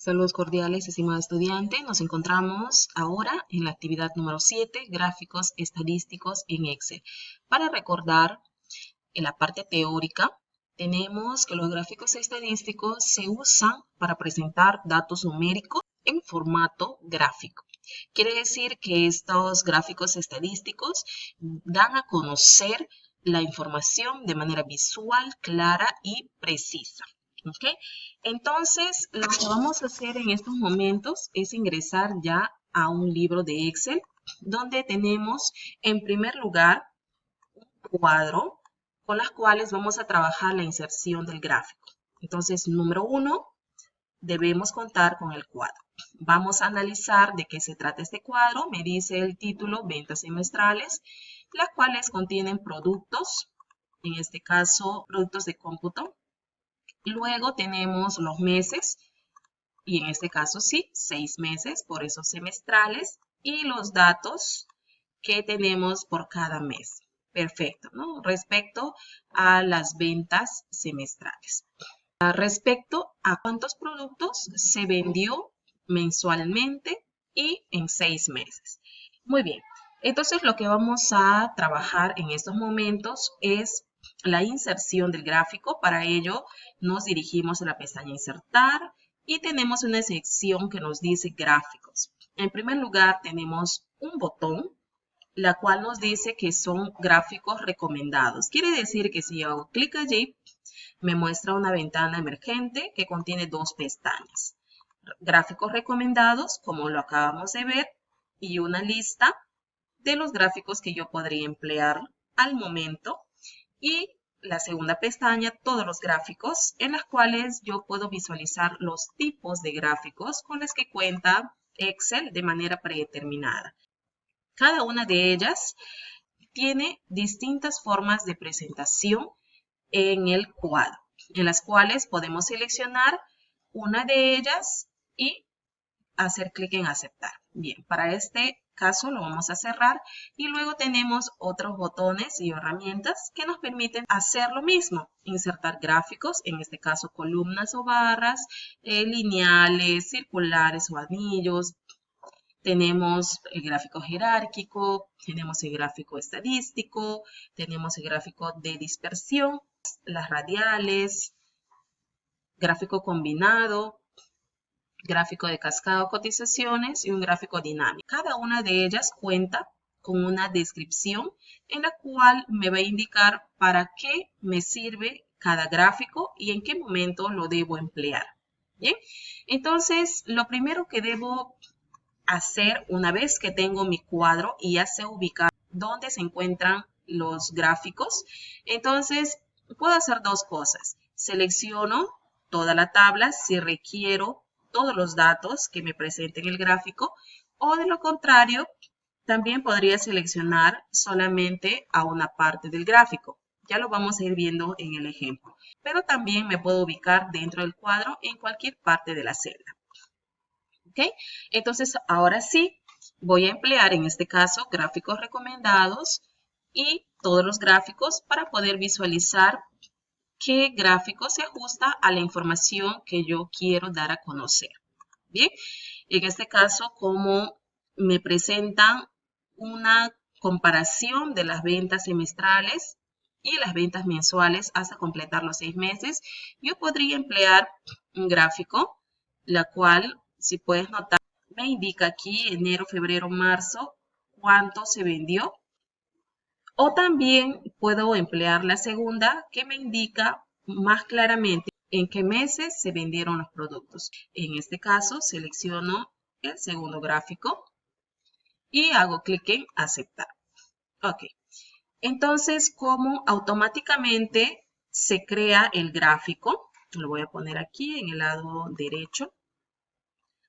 Saludos cordiales, estimado estudiante. Nos encontramos ahora en la actividad número 7, gráficos estadísticos en Excel. Para recordar, en la parte teórica, tenemos que los gráficos estadísticos se usan para presentar datos numéricos en formato gráfico. Quiere decir que estos gráficos estadísticos dan a conocer la información de manera visual, clara y precisa. ¿Okay? Entonces, lo que vamos a hacer en estos momentos es ingresar ya a un libro de Excel donde tenemos en primer lugar un cuadro con las cuales vamos a trabajar la inserción del gráfico. Entonces, número 1, debemos contar con el cuadro. Vamos a analizar de qué se trata este cuadro. Me dice el título, ventas semestrales, las cuales contienen productos, en este caso, productos de cómputo. Luego tenemos los meses, y en este caso sí, 6 meses, por eso semestrales, y los datos que tenemos por cada mes. Perfecto, ¿no? Respecto a las ventas semestrales. Respecto a cuántos productos se vendió mensualmente y en 6 meses. Muy bien, entonces lo que vamos a trabajar en estos momentos es la inserción del gráfico. Para ello nos dirigimos a la pestaña Insertar y tenemos una sección que nos dice Gráficos. En primer lugar tenemos un botón, la cual nos dice que son gráficos recomendados. Quiere decir que si hago clic allí, me muestra una ventana emergente que contiene dos pestañas. Gráficos recomendados, como lo acabamos de ver, y una lista de los gráficos que yo podría emplear al momento. Y la segunda pestaña, todos los gráficos, en las cuales yo puedo visualizar los tipos de gráficos con los que cuenta Excel de manera predeterminada. Cada una de ellas tiene distintas formas de presentación en el cuadro, en las cuales podemos seleccionar una de ellas y hacer clic en aceptar. Bien, para este caso lo vamos a cerrar y luego tenemos otros botones y herramientas que nos permiten hacer lo mismo, insertar gráficos, en este caso columnas o barras, lineales, circulares o anillos. Tenemos el gráfico jerárquico, tenemos el gráfico estadístico, tenemos el gráfico de dispersión, las radiales, gráfico combinado, gráfico de cascada o cotizaciones y un gráfico dinámico. Cada una de ellas cuenta con una descripción en la cual me va a indicar para qué me sirve cada gráfico y en qué momento lo debo emplear. Bien, entonces lo primero que debo hacer una vez que tengo mi cuadro y ya sé ubicar dónde se encuentran los gráficos, entonces puedo hacer dos cosas. Selecciono toda la tabla si requiero todos los datos que me presenten el gráfico, o de lo contrario, también podría seleccionar solamente a una parte del gráfico. Ya lo vamos a ir viendo en el ejemplo. Pero también me puedo ubicar dentro del cuadro en cualquier parte de la celda. ¿Ok? Entonces, ahora sí, voy a emplear en este caso gráficos recomendados y todos los gráficos para poder visualizar qué gráfico se ajusta a la información que yo quiero dar a conocer. Bien, en este caso, como me presentan una comparación de las ventas semestrales y las ventas mensuales hasta completar los 6 meses, yo podría emplear un gráfico, la cual, si puedes notar, me indica aquí enero, febrero, marzo, cuánto se vendió. O también puedo emplear la segunda, que me indica más claramente en qué meses se vendieron los productos. En este caso, selecciono el segundo gráfico y hago clic en aceptar. Ok. Entonces, como automáticamente se crea el gráfico, lo voy a poner aquí en el lado derecho,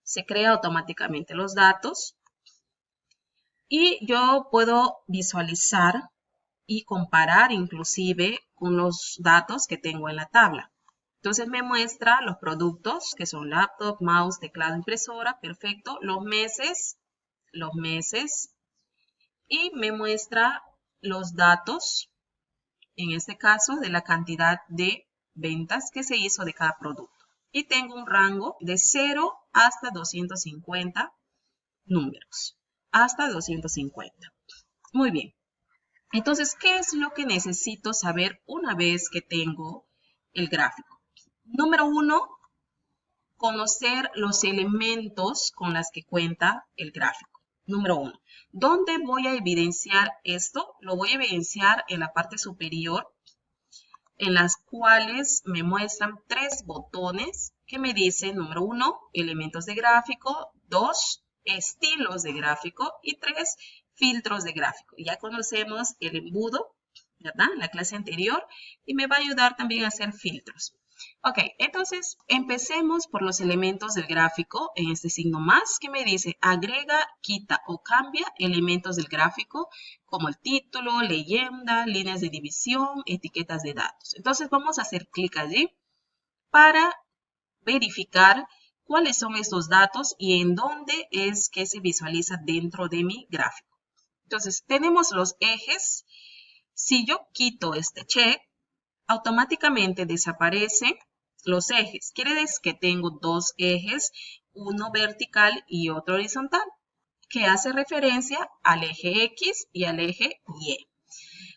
se crea automáticamente los datos y yo puedo visualizar y comparar inclusive con los datos que tengo en la tabla. Entonces me muestra los productos que son laptop, mouse, teclado, impresora, perfecto, los meses y me muestra los datos, en este caso de la cantidad de ventas que se hizo de cada producto. Y tengo un rango de 0 hasta 250 números. Hasta 250. Muy bien. Entonces, ¿qué es lo que necesito saber una vez que tengo el gráfico? Número 1, conocer los elementos con los que cuenta el gráfico. Número 1. ¿Dónde voy a evidenciar esto? Lo voy a evidenciar en la parte superior, en las cuales me muestran 3 botones que me dicen, número 1, elementos de gráfico, 2, estilos de gráfico y 3, filtros de gráfico. Ya conocemos el embudo, ¿verdad? En la clase anterior, y me va a ayudar también a hacer filtros. Ok, entonces empecemos por los elementos del gráfico en este signo más que me dice agrega, quita o cambia elementos del gráfico como el título, leyenda, líneas de división, etiquetas de datos. Entonces vamos a hacer clic allí para verificar cuáles son estos datos y en dónde es que se visualiza dentro de mi gráfico. Entonces tenemos los ejes. Si yo quito este check, automáticamente desaparecen los ejes. Quiere decir que tengo 2 ejes, uno vertical y otro horizontal, que hace referencia al eje X y al eje Y.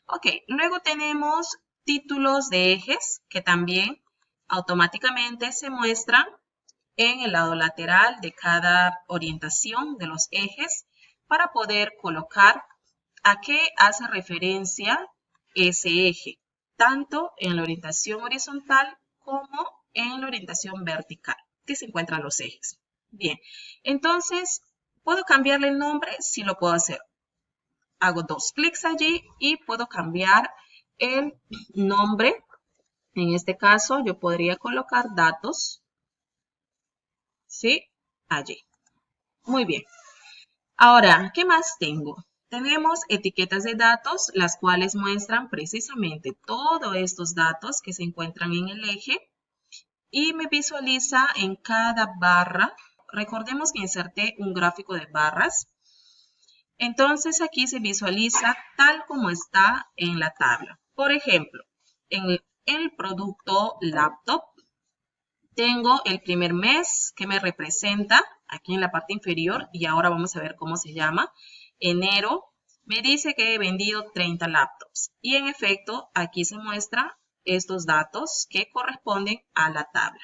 Ok, luego tenemos títulos de ejes que también automáticamente se muestran en el lado lateral de cada orientación de los ejes para poder colocar a qué hace referencia ese eje, tanto en la orientación horizontal como en la orientación vertical, que se encuentran los ejes. Bien, entonces, ¿puedo cambiarle el nombre? Sí lo puedo hacer. Hago 2 clics allí y puedo cambiar el nombre. En este caso, yo podría colocar datos, ¿sí? Allí. Muy bien. Ahora, ¿qué más tengo? Tenemos etiquetas de datos, las cuales muestran precisamente todos estos datos que se encuentran en el eje y me visualiza en cada barra. Recordemos que inserté un gráfico de barras. Entonces aquí se visualiza tal como está en la tabla. Por ejemplo, en el producto laptop tengo el primer mes que me representa aquí en la parte inferior y ahora vamos a ver cómo se llama. Enero me dice que he vendido 30 laptops y en efecto aquí se muestran estos datos que corresponden a la tabla.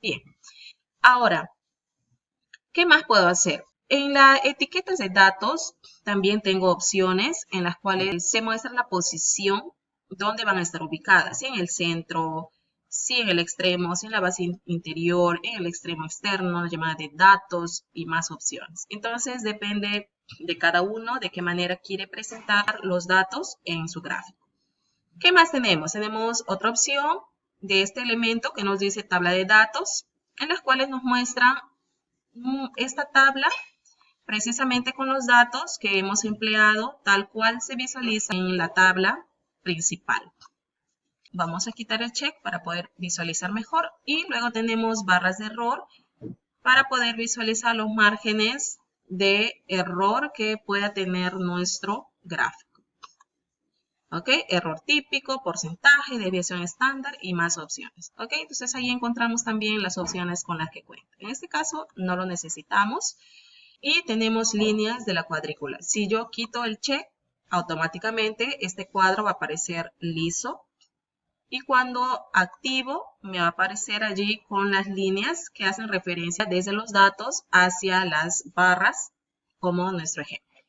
Bien, ahora, ¿qué más puedo hacer? En las etiquetas de datos también tengo opciones en las cuales se muestra la posición donde van a estar ubicadas, si en el centro, si en el extremo, si en la base interior, en el extremo externo, la llamada de datos y más opciones. Entonces depende de cada uno de qué manera quiere presentar los datos en su gráfico. ¿Qué más tenemos? Tenemos otra opción de este elemento que nos dice tabla de datos, en las cuales nos muestran esta tabla precisamente con los datos que hemos empleado tal cual se visualiza en la tabla principal. Vamos a quitar el check para poder visualizar mejor y luego tenemos barras de error para poder visualizar los márgenes de error que pueda tener nuestro gráfico. ¿Ok? Error típico, porcentaje, desviación estándar y más opciones. ¿Ok? Entonces ahí encontramos también las opciones con las que cuenta. En este caso no lo necesitamos. Y tenemos líneas de la cuadrícula. Si yo quito el check, automáticamente este cuadro va a aparecer liso. Y cuando activo, me va a aparecer allí con las líneas que hacen referencia desde los datos hacia las barras, como nuestro ejemplo.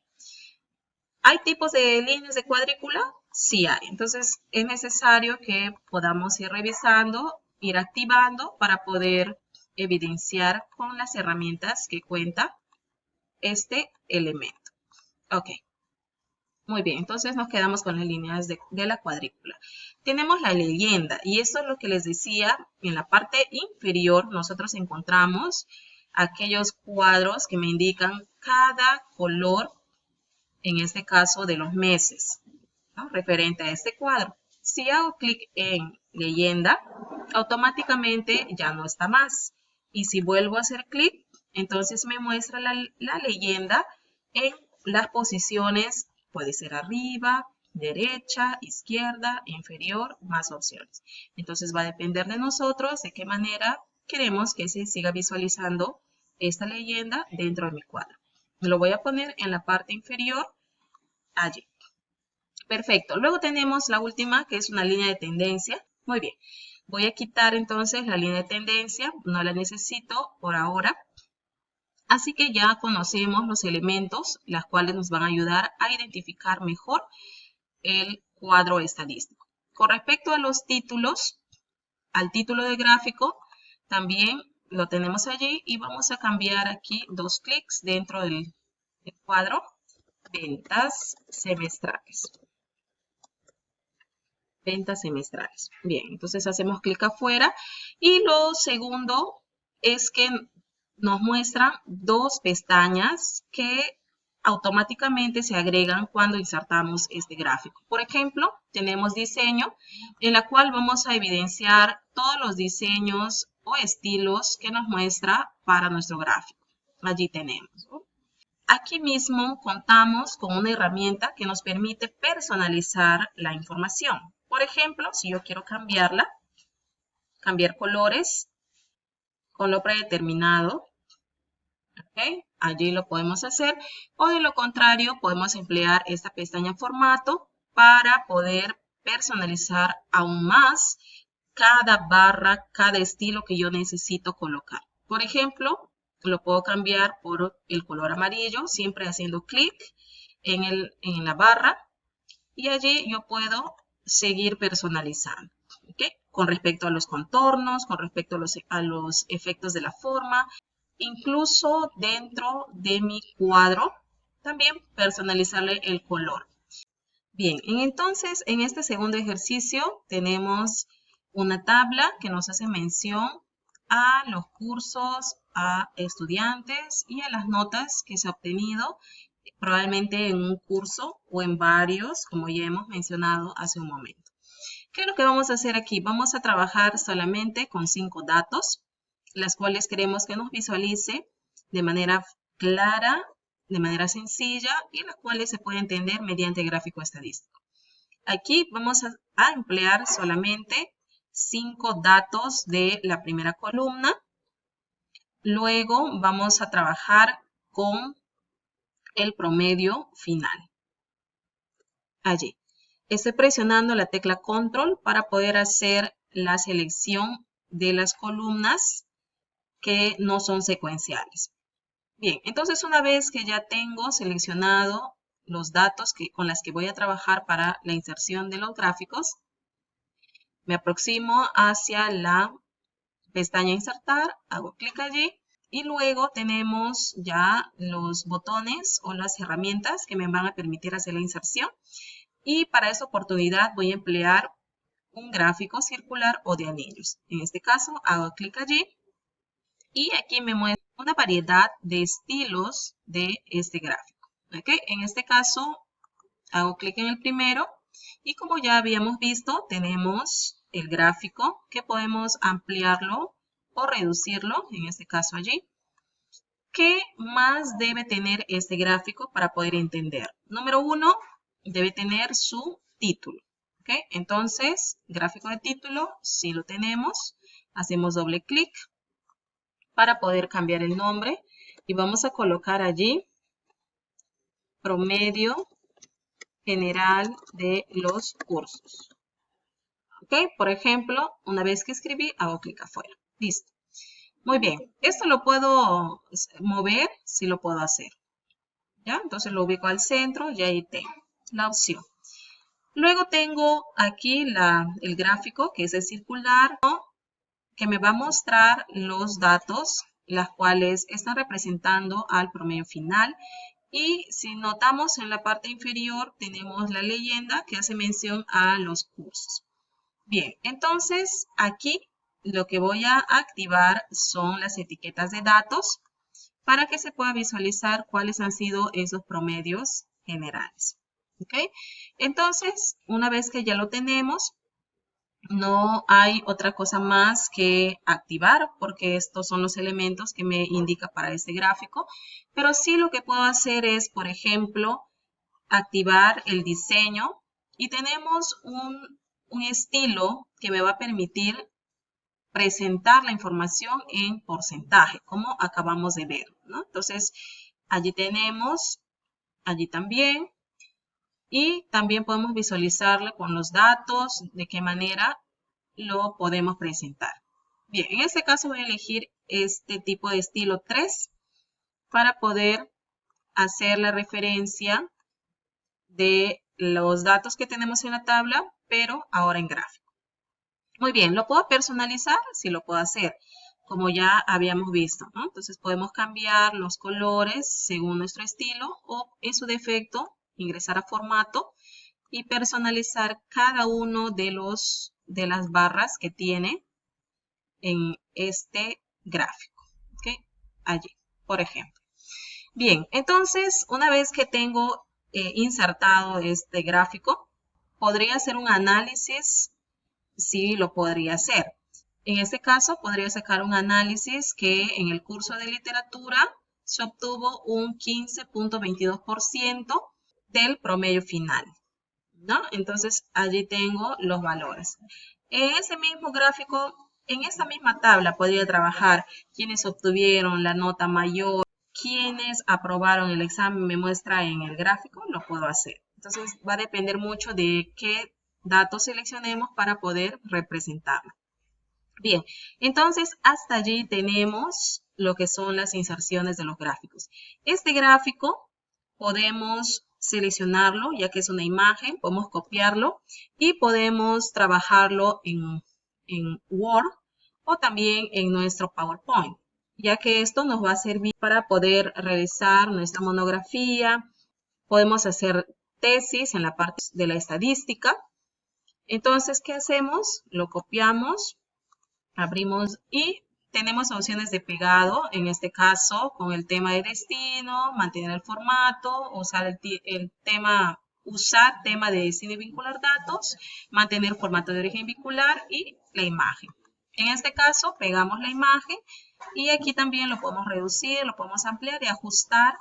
¿Hay tipos de líneas de cuadrícula? Sí hay. Entonces, es necesario que podamos ir revisando, ir activando para poder evidenciar con las herramientas que cuenta este elemento. Ok. Muy bien, entonces nos quedamos con las líneas de la cuadrícula. Tenemos la leyenda y esto es lo que les decía. En la parte inferior nosotros encontramos aquellos cuadros que me indican cada color, en este caso de los meses, ¿no? Referente a este cuadro. Si hago clic en leyenda, automáticamente ya no está más. Y si vuelvo a hacer clic, entonces me muestra la leyenda en las posiciones, puede ser arriba, derecha, izquierda, inferior, más opciones. Entonces va a depender de nosotros de qué manera queremos que se siga visualizando esta leyenda dentro de mi cuadro. Lo voy a poner en la parte inferior, allí. Perfecto. Luego tenemos la última, que es una línea de tendencia. Muy bien. Voy a quitar entonces la línea de tendencia. No la necesito por ahora. Así que ya conocemos los elementos, los cuales nos van a ayudar a identificar mejor el cuadro estadístico. Con respecto a los títulos, al título de gráfico, también lo tenemos allí y vamos a cambiar aquí 2 clics dentro del cuadro, ventas semestrales. Ventas semestrales. Bien, entonces hacemos clic afuera y lo segundo es que nos muestra 2 pestañas que automáticamente se agregan cuando insertamos este gráfico. Por ejemplo, tenemos diseño, en la cual vamos a evidenciar todos los diseños o estilos que nos muestra para nuestro gráfico. Allí tenemos, ¿no? Aquí mismo contamos con una herramienta que nos permite personalizar la información. Por ejemplo, si yo quiero cambiar colores con lo predeterminado, ¿okay? Allí lo podemos hacer. O de lo contrario, podemos emplear esta pestaña formato para poder personalizar aún más cada barra, cada estilo que yo necesito colocar. Por ejemplo, lo puedo cambiar por el color amarillo, siempre haciendo clic en la barra y allí yo puedo seguir personalizando. ¿Okay? Con respecto a los contornos, con respecto a los efectos de la forma, incluso dentro de mi cuadro, también personalizarle el color. Bien, entonces en este segundo ejercicio tenemos una tabla que nos hace mención a los cursos, a estudiantes y a las notas que se ha obtenido probablemente en un curso o en varios, como ya hemos mencionado hace un momento. ¿Qué es lo que vamos a hacer aquí? Vamos a trabajar solamente con 5 datos, las cuales queremos que nos visualice de manera clara, de manera sencilla y las cuales se puede entender mediante gráfico estadístico. Aquí vamos a emplear solamente 5 datos de la primera columna. Luego vamos a trabajar con el promedio final. Allí. Estoy presionando la tecla Control para poder hacer la selección de las columnas que no son secuenciales. Bien, entonces una vez que ya tengo seleccionado los datos con las que voy a trabajar para la inserción de los gráficos, me aproximo hacia la pestaña Insertar, hago clic allí y luego tenemos ya los botones o las herramientas que me van a permitir hacer la inserción. Y para esa oportunidad voy a emplear un gráfico circular o de anillos. En este caso hago clic allí y aquí me muestra una variedad de estilos de este gráfico. ¿Okay? En este caso hago clic en el primero y como ya habíamos visto tenemos el gráfico que podemos ampliarlo o reducirlo, en este caso allí. ¿Qué más debe tener este gráfico para poder entender? Número 1, debe tener su título. ¿Okay? Entonces, gráfico de título, si lo tenemos, hacemos doble clic para poder cambiar el nombre y vamos a colocar allí promedio general de los cursos. ¿Okay? Por ejemplo, una vez que escribí, hago clic afuera. Listo. Muy bien. Esto lo puedo mover, sí lo puedo hacer. ¿Ya? Entonces lo ubico al centro y ahí tengo la opción. Luego tengo aquí el gráfico que es el circular, ¿no? Que me va a mostrar los datos, las cuales están representando al promedio final. Y si notamos en la parte inferior tenemos la leyenda que hace mención a los cursos. Bien, entonces aquí lo que voy a activar son las etiquetas de datos para que se pueda visualizar cuáles han sido esos promedios generales. ¿Ok? Entonces, una vez que ya lo tenemos, no hay otra cosa más que activar porque estos son los elementos que me indica para este gráfico. Pero sí lo que puedo hacer es, por ejemplo, activar el diseño y tenemos un estilo que me va a permitir presentar la información en porcentaje, como acabamos de ver, ¿no? Entonces, allí tenemos, allí también, y también podemos visualizarle con los datos de qué manera lo podemos presentar. Bien, en este caso voy a elegir este tipo de estilo 3 para poder hacer la referencia de los datos que tenemos en la tabla, pero ahora en gráfico. Muy bien, ¿lo puedo personalizar? Sí, lo puedo hacer, como ya habíamos visto, ¿no? Entonces podemos cambiar los colores según nuestro estilo o, en su defecto, ingresar a formato y personalizar cada uno de las barras que tiene en este gráfico. ¿Ok? Allí, por ejemplo. Bien, entonces, una vez que tengo insertado este gráfico, podría hacer un análisis. Sí, lo podría hacer. En este caso, podría sacar un análisis que en el curso de literatura se obtuvo un 15.22% del promedio final, ¿no? Entonces, allí tengo los valores. En ese mismo gráfico, en esa misma tabla, podría trabajar quienes obtuvieron la nota mayor, quienes aprobaron el examen, me muestra en el gráfico, lo puedo hacer. Entonces, va a depender mucho de qué datos seleccionemos para poder representarlo. Bien, entonces hasta allí tenemos lo que son las inserciones de los gráficos. Este gráfico podemos seleccionarlo, ya que es una imagen, podemos copiarlo y podemos trabajarlo en Word o también en nuestro PowerPoint, ya que esto nos va a servir para poder realizar nuestra monografía. Podemos hacer tesis en la parte de la estadística. Entonces, ¿qué hacemos? Lo copiamos, abrimos y tenemos opciones de pegado, en este caso con el tema de destino, mantener el formato, usar usar tema de destino y vincular datos, mantener formato de origen vincular y la imagen. En este caso pegamos la imagen y aquí también lo podemos reducir, lo podemos ampliar y ajustar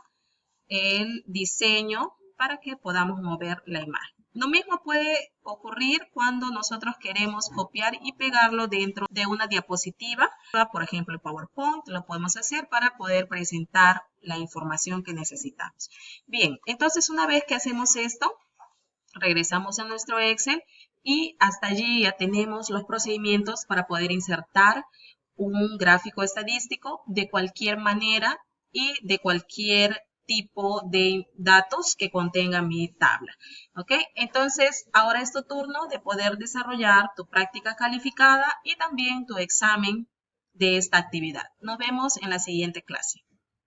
el diseño para que podamos mover la imagen. Lo mismo puede ocurrir cuando nosotros queremos copiar y pegarlo dentro de una diapositiva. Por ejemplo, el PowerPoint lo podemos hacer para poder presentar la información que necesitamos. Bien, entonces una vez que hacemos esto, regresamos a nuestro Excel y hasta allí ya tenemos los procedimientos para poder insertar un gráfico estadístico de cualquier manera y de cualquier tipo de datos que contenga mi tabla. ¿Ok? Entonces, ahora es tu turno de poder desarrollar tu práctica calificada y también tu examen de esta actividad. Nos vemos en la siguiente clase.